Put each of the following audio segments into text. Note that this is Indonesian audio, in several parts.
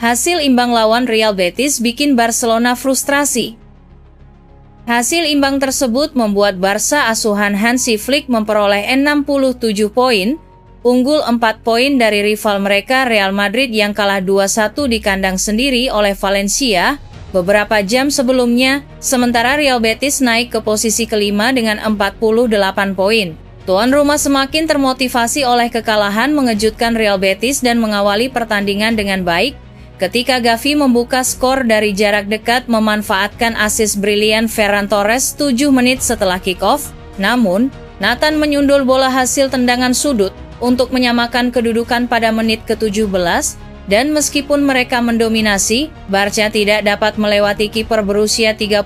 Hasil imbang lawan Real Betis bikin Barcelona frustrasi. Hasil imbang tersebut membuat Barca asuhan Hansi Flick memperoleh 67 poin, unggul 4 poin dari rival mereka Real Madrid yang kalah 2-1 di kandang sendiri oleh Valencia beberapa jam sebelumnya, sementara Real Betis naik ke posisi kelima dengan 48 poin. Tuan rumah semakin termotivasi oleh kekalahan mengejutkan Real Betis dan mengawali pertandingan dengan baik, ketika Gavi membuka skor dari jarak dekat memanfaatkan asis brilian Ferran Torres 7 menit setelah kick-off. Namun, Nathan menyundul bola hasil tendangan sudut untuk menyamakan kedudukan pada menit ke-17, dan meskipun mereka mendominasi, Barca tidak dapat melewati kiper berusia 38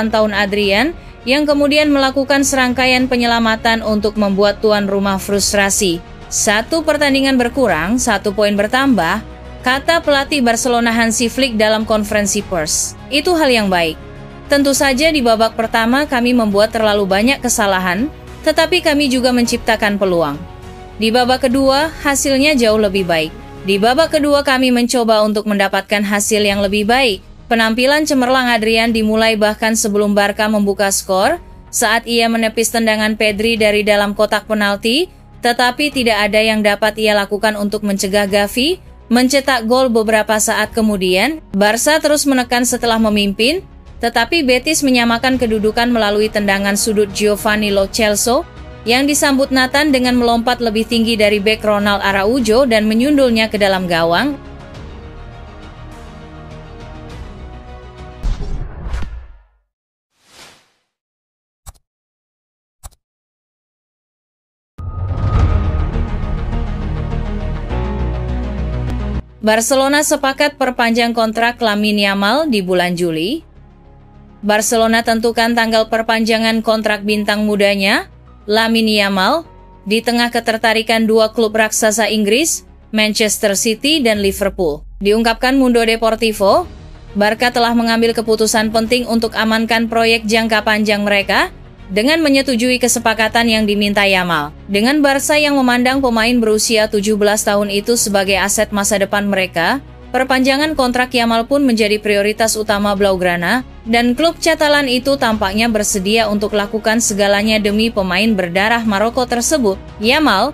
tahun Adrian, yang kemudian melakukan serangkaian penyelamatan untuk membuat tuan rumah frustrasi. 1 pertandingan berkurang, 1 poin bertambah, kata pelatih Barcelona Hansi Flick dalam konferensi pers. Itu hal yang baik. Tentu saja di babak pertama kami membuat terlalu banyak kesalahan, tetapi kami juga menciptakan peluang. Di babak kedua, hasilnya jauh lebih baik. Di babak kedua kami mencoba untuk mendapatkan hasil yang lebih baik. Penampilan cemerlang Adrian dimulai bahkan sebelum Barca membuka skor, saat ia menepis tendangan Pedri dari dalam kotak penalti, tetapi tidak ada yang dapat ia lakukan untuk mencegah Gavi mencetak gol beberapa saat kemudian. Barca terus menekan setelah memimpin, tetapi Betis menyamakan kedudukan melalui tendangan sudut Giovanni Lo Celso, yang disambut Nathan dengan melompat lebih tinggi dari bek Ronald Araujo dan menyundulnya ke dalam gawang. Barcelona sepakat perpanjang kontrak Lamine Yamal di bulan Juli. Barcelona tentukan tanggal perpanjangan kontrak bintang mudanya, Lamine Yamal, di tengah ketertarikan 2 klub raksasa Inggris, Manchester City dan Liverpool. Diungkapkan Mundo Deportivo, Barca telah mengambil keputusan penting untuk amankan proyek jangka panjang mereka, dengan menyetujui kesepakatan yang diminta Yamal. Dengan Barca yang memandang pemain berusia 17 tahun itu sebagai aset masa depan mereka, perpanjangan kontrak Yamal pun menjadi prioritas utama Blaugrana, dan klub Catalan itu tampaknya bersedia untuk lakukan segalanya demi pemain berdarah Maroko tersebut. Yamal,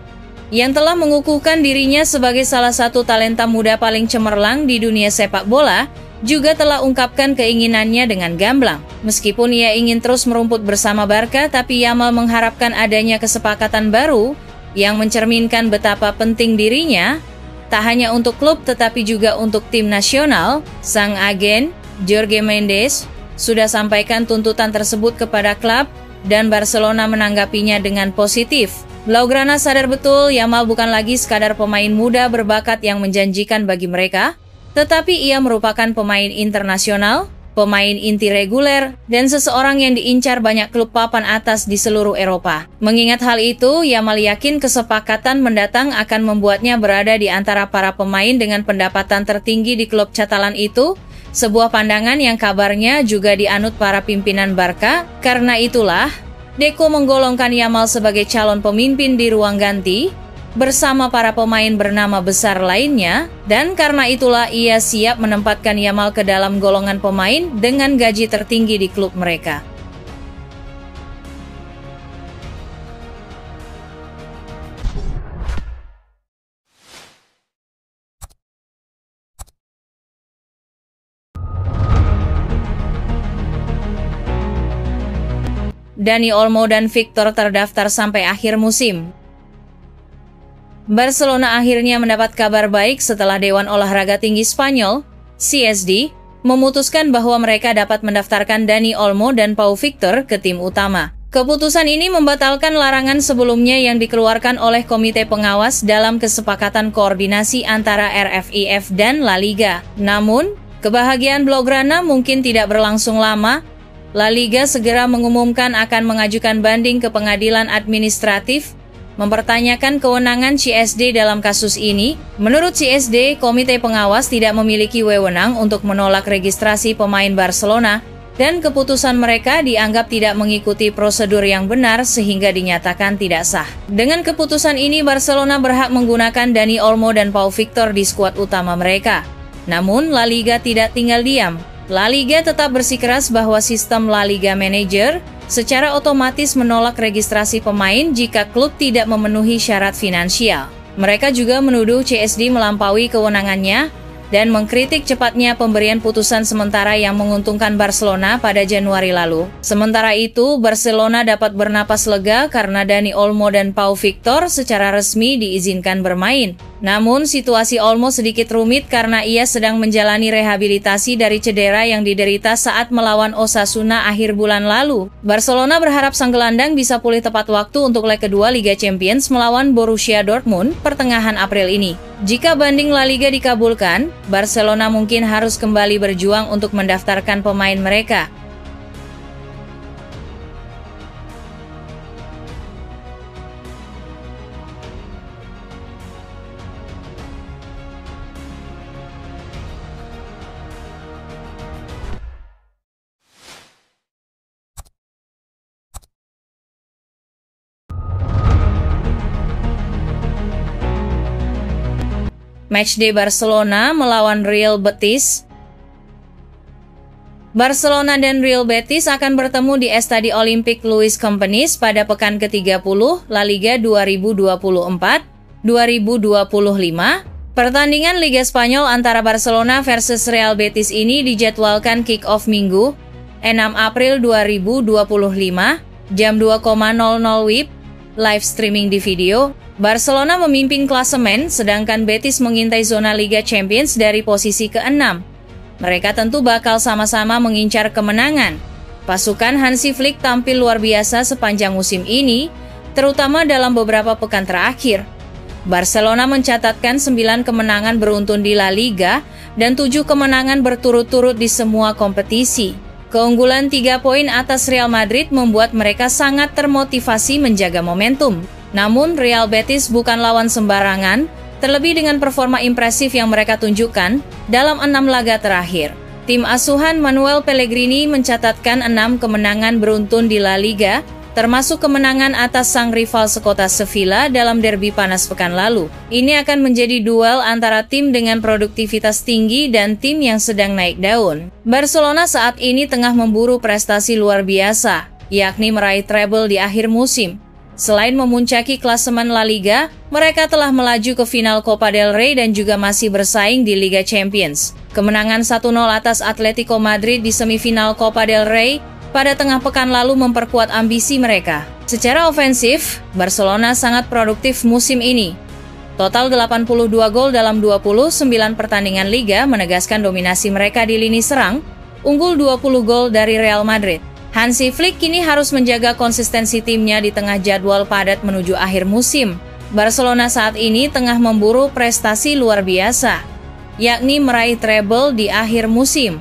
yang telah mengukuhkan dirinya sebagai salah satu talenta muda paling cemerlang di dunia sepak bola, juga telah ungkapkan keinginannya dengan gamblang. Meskipun ia ingin terus merumput bersama Barca, tapi Yamal mengharapkan adanya kesepakatan baru yang mencerminkan betapa penting dirinya, tak hanya untuk klub tetapi juga untuk tim nasional. Sang agen, Jorge Mendes, sudah sampaikan tuntutan tersebut kepada klub, dan Barcelona menanggapinya dengan positif. Blaugrana sadar betul Yamal bukan lagi sekadar pemain muda berbakat yang menjanjikan bagi mereka, tetapi ia merupakan pemain internasional, pemain inti reguler, dan seseorang yang diincar banyak klub papan atas di seluruh Eropa. Mengingat hal itu, Yamal yakin kesepakatan mendatang akan membuatnya berada di antara para pemain dengan pendapatan tertinggi di klub Catalan itu, sebuah pandangan yang kabarnya juga dianut para pimpinan Barca. Karena itulah, Deco menggolongkan Yamal sebagai calon pemimpin di ruang ganti, bersama para pemain bernama besar lainnya, dan karena itulah ia siap menempatkan Yamal ke dalam golongan pemain dengan gaji tertinggi di klub mereka. Dani Olmo dan Victor terdaftar sampai akhir musim. Barcelona akhirnya mendapat kabar baik setelah Dewan Olahraga Tinggi Spanyol, CSD, memutuskan bahwa mereka dapat mendaftarkan Dani Olmo dan Pau Victor ke tim utama. Keputusan ini membatalkan larangan sebelumnya yang dikeluarkan oleh Komite Pengawas dalam kesepakatan koordinasi antara RFIF dan La Liga. Namun, kebahagiaan Blaugrana mungkin tidak berlangsung lama. La Liga segera mengumumkan akan mengajukan banding ke pengadilan administratif, mempertanyakan kewenangan CSD dalam kasus ini. Menurut CSD, Komite Pengawas tidak memiliki wewenang untuk menolak registrasi pemain Barcelona, dan keputusan mereka dianggap tidak mengikuti prosedur yang benar sehingga dinyatakan tidak sah. Dengan keputusan ini, Barcelona berhak menggunakan Dani Olmo dan Pau Victor di skuad utama mereka. Namun, La Liga tidak tinggal diam. La Liga tetap bersikeras bahwa sistem La Liga Manager secara otomatis menolak registrasi pemain jika klub tidak memenuhi syarat finansial. Mereka juga menuduh CSD melampaui kewenangannya dan mengkritik cepatnya pemberian putusan sementara yang menguntungkan Barcelona pada Januari lalu. Sementara itu, Barcelona dapat bernapas lega karena Dani Olmo dan Pau Victor secara resmi diizinkan bermain. Namun, situasi Olmo sedikit rumit karena ia sedang menjalani rehabilitasi dari cedera yang diderita saat melawan Osasuna akhir bulan lalu. Barcelona berharap sang gelandang bisa pulih tepat waktu untuk leg kedua Liga Champions melawan Borussia Dortmund pertengahan April ini. Jika banding La Liga dikabulkan, Barcelona mungkin harus kembali berjuang untuk mendaftarkan pemain mereka. Matchday Barcelona melawan Real Betis. Barcelona dan Real Betis akan bertemu di Estadi Olympic Luis Companys pada pekan ke-30 La Liga 2024-2025. Pertandingan Liga Spanyol antara Barcelona versus Real Betis ini dijadwalkan kick-off Minggu, 6 April 2025, jam 2.00 WIB, live streaming di video. Barcelona memimpin klasemen, sedangkan Betis mengintai zona Liga Champions dari posisi ke-6. Mereka tentu bakal sama-sama mengincar kemenangan. Pasukan Hansi Flick tampil luar biasa sepanjang musim ini, terutama dalam beberapa pekan terakhir. Barcelona mencatatkan 9 kemenangan beruntun di La Liga dan 7 kemenangan berturut-turut di semua kompetisi. Keunggulan 3 poin atas Real Madrid membuat mereka sangat termotivasi menjaga momentum. Namun, Real Betis bukan lawan sembarangan, terlebih dengan performa impresif yang mereka tunjukkan dalam 6 laga terakhir. Tim asuhan Manuel Pellegrini mencatatkan 6 kemenangan beruntun di La Liga, termasuk kemenangan atas sang rival sekota Sevilla dalam derby panas pekan lalu. Ini akan menjadi duel antara tim dengan produktivitas tinggi dan tim yang sedang naik daun. Barcelona saat ini tengah memburu prestasi luar biasa, yakni meraih treble di akhir musim. Selain memuncaki klasemen La Liga, mereka telah melaju ke final Copa del Rey dan juga masih bersaing di Liga Champions. Kemenangan 1-0 atas Atletico Madrid di semifinal Copa del Rey pada tengah pekan lalu memperkuat ambisi mereka. Secara ofensif, Barcelona sangat produktif musim ini. Total 82 gol dalam 29 pertandingan Liga menegaskan dominasi mereka di lini serang, unggul 20 gol dari Real Madrid. Hansi Flick kini harus menjaga konsistensi timnya di tengah jadwal padat menuju akhir musim. Barcelona saat ini tengah memburu prestasi luar biasa, yakni meraih treble di akhir musim.